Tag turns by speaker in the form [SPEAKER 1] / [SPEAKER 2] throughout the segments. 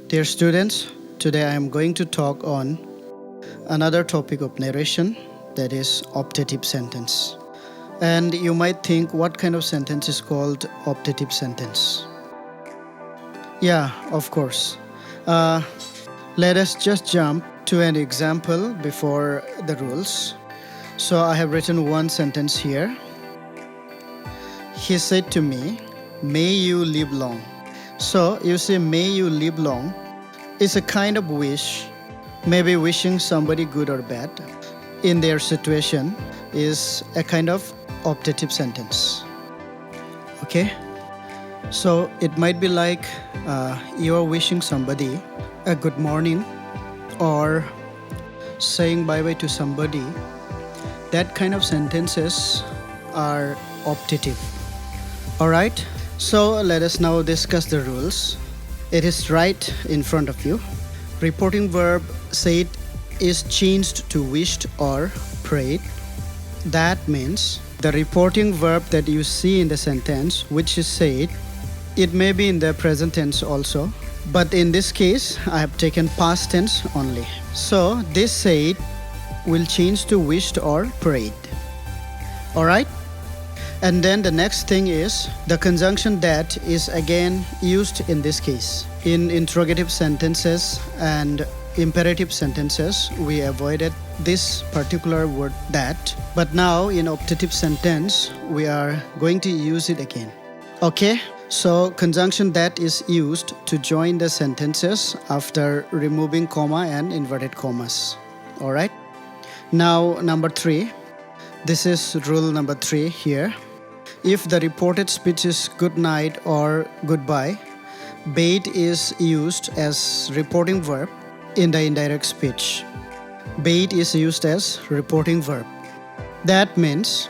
[SPEAKER 1] Dear students, today I am going to talk on another topic of narration, that is optative sentence. And you might think, what kind of sentence is called optative sentence? Yeah, of course. Let us just jump to an example before the rules. So I have written one sentence here. He said to me, "May you live long." So you see, "may you live long" is a kind of wish, maybe wishing somebody good or bad in their situation, is a kind of optative sentence. Okay? So it might be like you are wishing somebody a good morning or saying bye-bye to somebody. That kind of sentences are optative. Alright? So let us now discuss the rules. It is right in front of you. Reporting verb said is changed to wished or prayed. That means the reporting verb that you see in the sentence, which is said, it may be in the present tense also, but in this case I have taken past tense only. So this said will change to wished or prayed. Alright? And then the next thing is the conjunction that is again used in this case. In interrogative sentences and imperative sentences, we avoided this particular word that. But now in optative sentence, we are going to use it again. Okay? So conjunction that is used to join the sentences after removing comma and inverted commas. Alright? Now number 3. This is rule number 3 here. If the reported speech is good night or goodbye, bade is used as reporting verb in the indirect speech. Bade is used as reporting verb. That means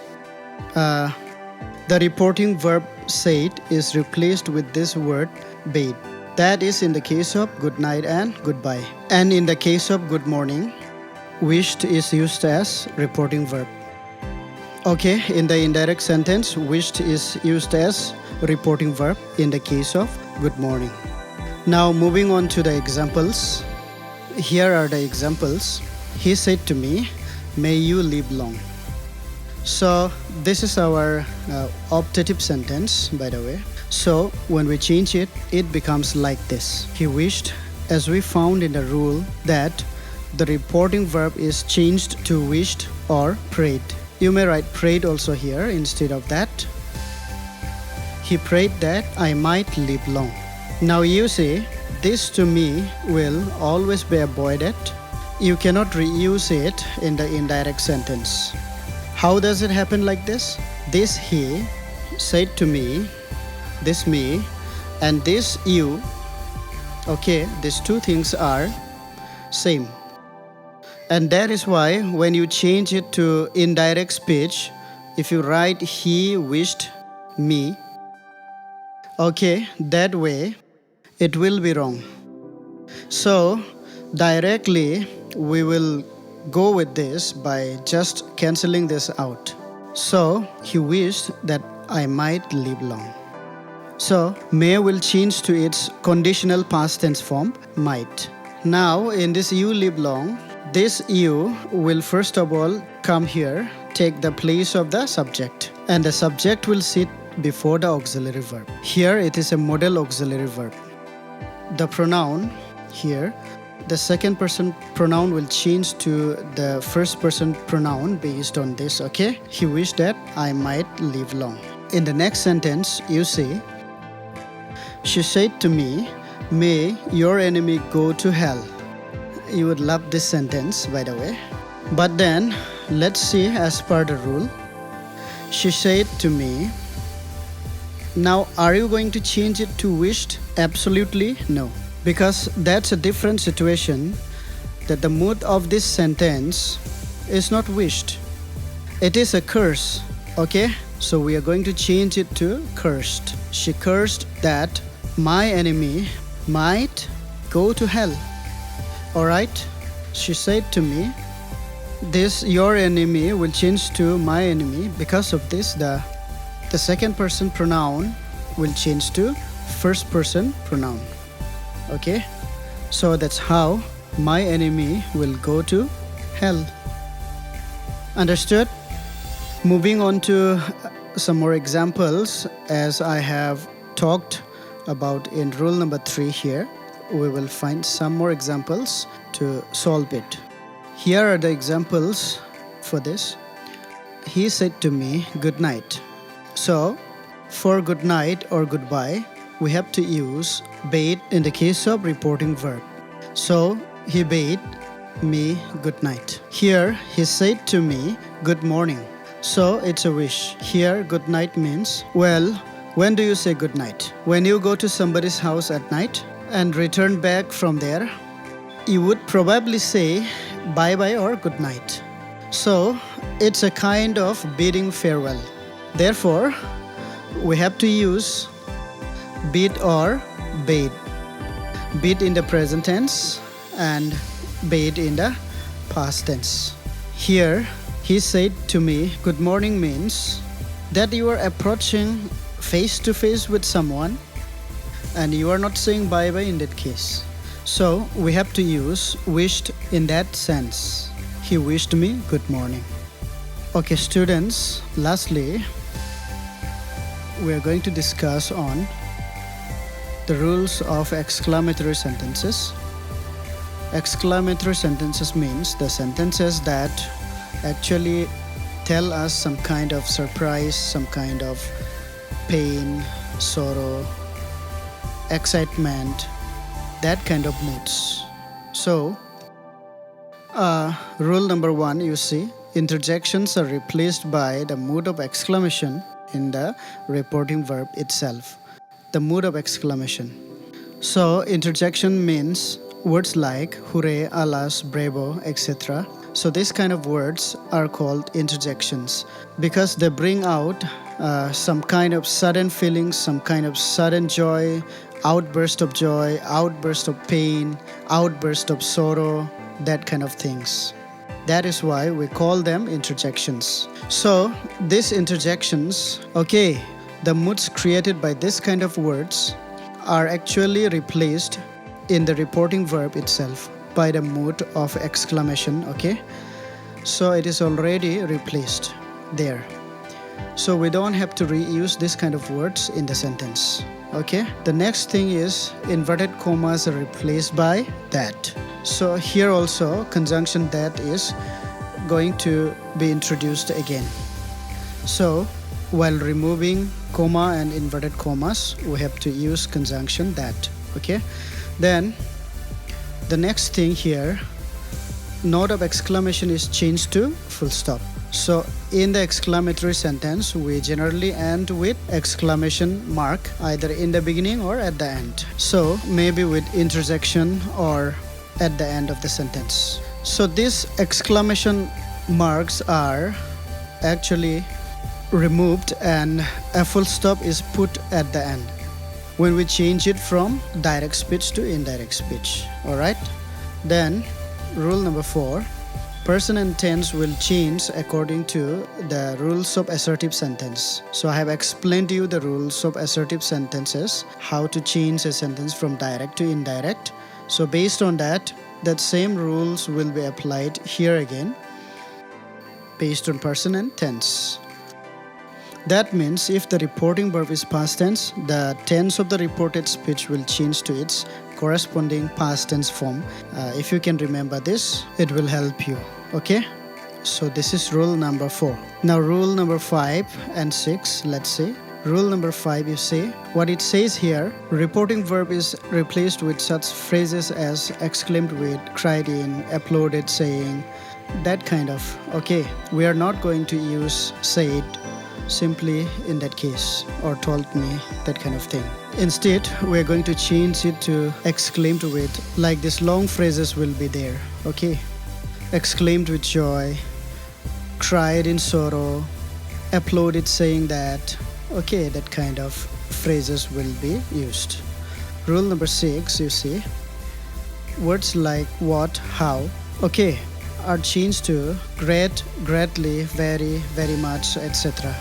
[SPEAKER 1] the reporting verb said is replaced with this word bade. That is in the case of good night and goodbye. And in the case of good morning, wished is used as reporting verb. Okay, in the indirect sentence, wished is used as reporting verb in the case of good morning. Now moving on to the examples. Here are the examples. He said to me, "May you live long." So this is our optative sentence, by the way. So when we change it, it becomes like this. He wished, as we found in the rule that the reporting verb is changed to wished or prayed. You may write prayed also here instead of that. He prayed that I might live long. Now you see, this to me will always be avoided. You cannot reuse it in the indirect sentence. How does it happen like this? This he said to me, this me, and this you. Okay, these two things are same. And that is why when you change it to indirect speech, if you write he wished me, okay, that way it will be wrong. So directly we will go with this by just cancelling this out. So he wished that I might live long. So may will change to its conditional past tense form, might. Now in this you live long, this you will first of all come here, take the place of the subject, and the subject will sit before the auxiliary verb. Here it is a modal auxiliary verb. The pronoun here, the second person pronoun will change to the first person pronoun based on this, okay? He wished that I might live long. In the next sentence, you see, she said to me, "May your enemy go to hell." You would love this sentence, by the way. But then, let's see as per the rule. She said to me. Now, are you going to change it to wished? Absolutely no. Because that's a different situation, that the mood of this sentence is not wished. It is a curse, okay? So we are going to change it to cursed. She cursed that my enemy might go to hell. Alright? She said to me, this your enemy will change to my enemy. Because of this, the second person pronoun will change to first person pronoun. Okay? So that's how my enemy will go to hell. Understood? Moving on to some more examples, as I have talked about in rule number 3 here, we will find some more examples to solve it. Here are the examples for this. He said to me, "Good night." So, for good night or goodbye, we have to use bade in the case of reporting verb. So, he bade me good night. Here, he said to me, "Good morning." So, it's a wish. Here, good night means, well, when do you say good night? When you go to somebody's house at night and return back from there, you would probably say bye-bye or good night. So, it's a kind of bidding farewell. Therefore, we have to use bid or bade. Bid in the present tense and bade in the past tense. Here, he said to me, "Good morning" means that you are approaching face to face with someone and you are not saying bye-bye in that case. So, we have to use wished in that sense. He wished me good morning. Okay, students, lastly, we are going to discuss on the rules of exclamatory sentences. Exclamatory sentences means the sentences that actually tell us some kind of surprise, some kind of pain, sorrow, excitement, that kind of moods. So, rule number 1, you see, interjections are replaced by the mood of exclamation in the reporting verb itself. The mood of exclamation. So, interjection means words like hooray, alas, bravo, etc. So, these kind of words are called interjections because they bring out some kind of sudden feelings, some kind of sudden joy, outburst of joy, outburst of pain, outburst of sorrow, that kind of things. That is why we call them interjections. So, these interjections, okay, the moods created by this kind of words are actually replaced in the reporting verb itself by the mood of exclamation, okay? So, it is already replaced there. So, we don't have to reuse this kind of words in the sentence, okay? The next thing is inverted commas are replaced by that. So, here also conjunction that is going to be introduced again. So, while removing comma and inverted commas, we have to use conjunction that, okay? Then, the next thing here, note of exclamation is changed to full stop. So, in the exclamatory sentence, we generally end with exclamation mark either in the beginning or at the end. So, maybe with interjection or at the end of the sentence. So, these exclamation marks are actually removed and a full stop is put at the end when we change it from direct speech to indirect speech. Alright? Then, rule number 4, person and tense will change according to the rules of assertive sentence. So, I have explained to you the rules of assertive sentences, how to change a sentence from direct to indirect. So, based on that same rules will be applied here again based on person and tense. That means if the reporting verb is past tense, the tense of the reported speech will change to its corresponding past tense form. If you can remember this, it will help you. Okay? So this is rule number 4. Now rule number 5 and 6, let's see. Rule number 5, you see, what it says here, reporting verb is replaced with such phrases as exclaimed with, cried in, applauded, saying, that kind of. Okay, we are not going to use said simply in that case or told me, that kind of thing. Instead, we are going to change it to exclaimed with, like these long phrases will be there. Okay, exclaimed with joy, cried in sorrow, applauded saying that. Okay, that kind of phrases will be used. Rule number 6, you see, words like what, how, okay, are changed to great, greatly, very, very much, etc.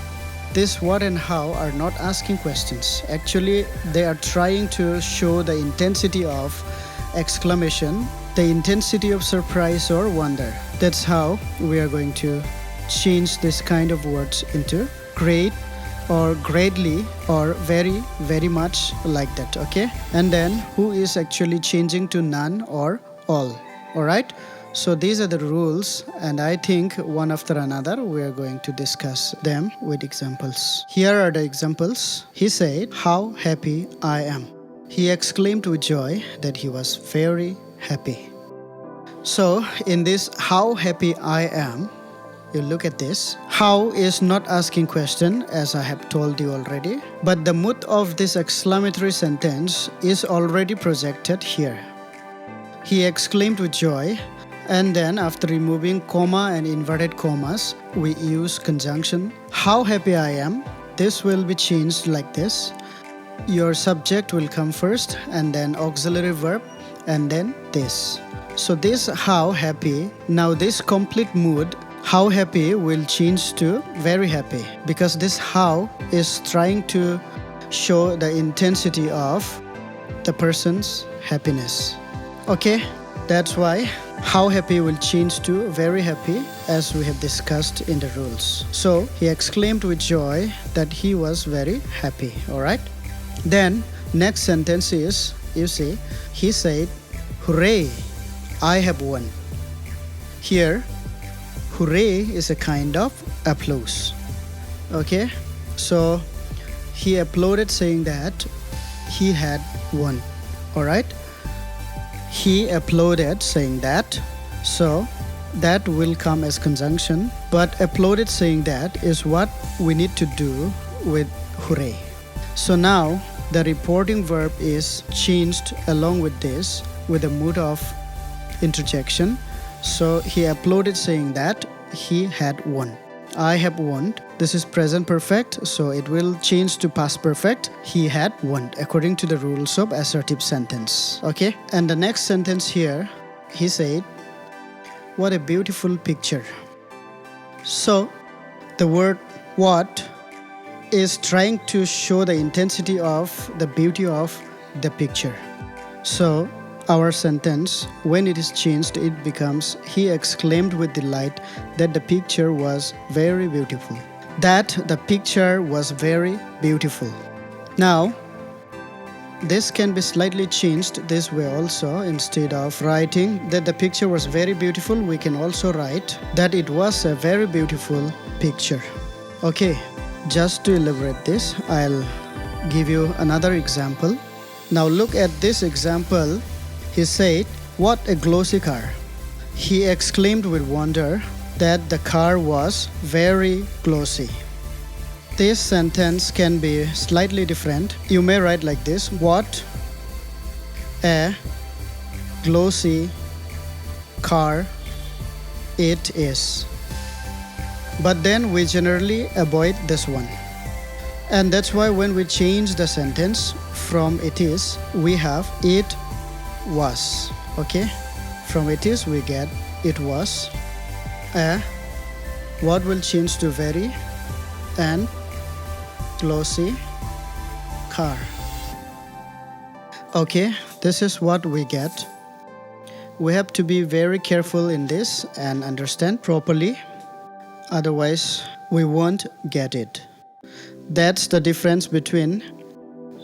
[SPEAKER 1] This what and how are not asking questions. Actually, they are trying to show the intensity of exclamation, the intensity of surprise or wonder. That's how we are going to change this kind of words into great or greatly or very, very much, like that, okay? And then who is actually changing to none or all. Alright? So these are the rules, and I think one after another we are going to discuss them with examples. Here are the examples. He said, "How happy I am." He exclaimed with joy that he was very happy. So in this "how happy I am," you look at this. How is not asking question, as I have told you already, but the mood of this exclamatory sentence is already projected here. He exclaimed with joy, and then after removing comma and inverted commas, we use conjunction. How happy I am. This will be changed like this. Your subject will come first, and then auxiliary verb, and then this. So this how happy, now this complete mood, how happy, will change to very happy, because this how is trying to show the intensity of the person's happiness. Okay, that's why how happy will change to very happy, as we have discussed in the rules. So he exclaimed with joy that he was very happy. Alright. Then next sentence is, you see, he said, "Hurray, I have won." Here, hooray is a kind of applause. Okay, so he applauded saying that he had won. Alright, he applauded saying that, so that will come as conjunction, but applauded saying that is what we need to do with hooray. So now the reporting verb is changed along with this with a mood of interjection. So he applauded saying that he had won. I have won. This is present perfect, so it will change to past perfect. He had won according to the rules of assertive sentence. Okay, and the next sentence here, he said, "What a beautiful picture." So the word what is trying to show the intensity of the beauty of the picture. So our sentence, when it is changed, it becomes, he exclaimed with delight that the picture was very beautiful. That the picture was very beautiful. Now, this can be slightly changed this way also. Instead of writing that the picture was very beautiful, we can also write that it was a very beautiful picture. Okay, just to elaborate this, I'll give you another example. Now look at this example. He said, "What a glossy car." He exclaimed with wonder that the car was very glossy. This sentence can be slightly different. You may write like this: "What a glossy car it is." But then we generally avoid this one. And that's why when we change the sentence from it is, we have it was. Okay, from it is we get it was. What will change to very, and glossy car. Okay, this is what we get. We have to be very careful in this and understand properly, otherwise we won't get it. That's the difference between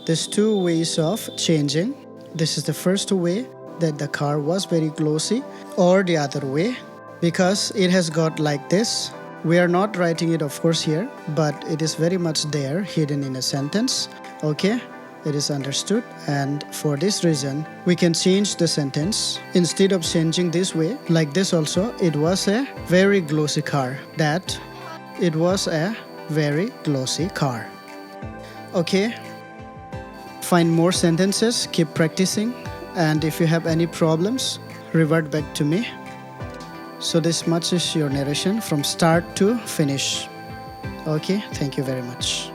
[SPEAKER 1] these two ways of changing. This is the first way, that the car was very glossy, or the other way, because it has got like this. We are not writing it of course here, but it is very much there, hidden in a sentence. Okay, it is understood, and for this reason we can change the sentence. Instead of changing this way, like this also, it was a very glossy car. That it was a very glossy car. Okay, find more sentences, keep practicing, and if you have any problems, revert back to me. So this much is your narration from start to finish. Okay, thank you very much.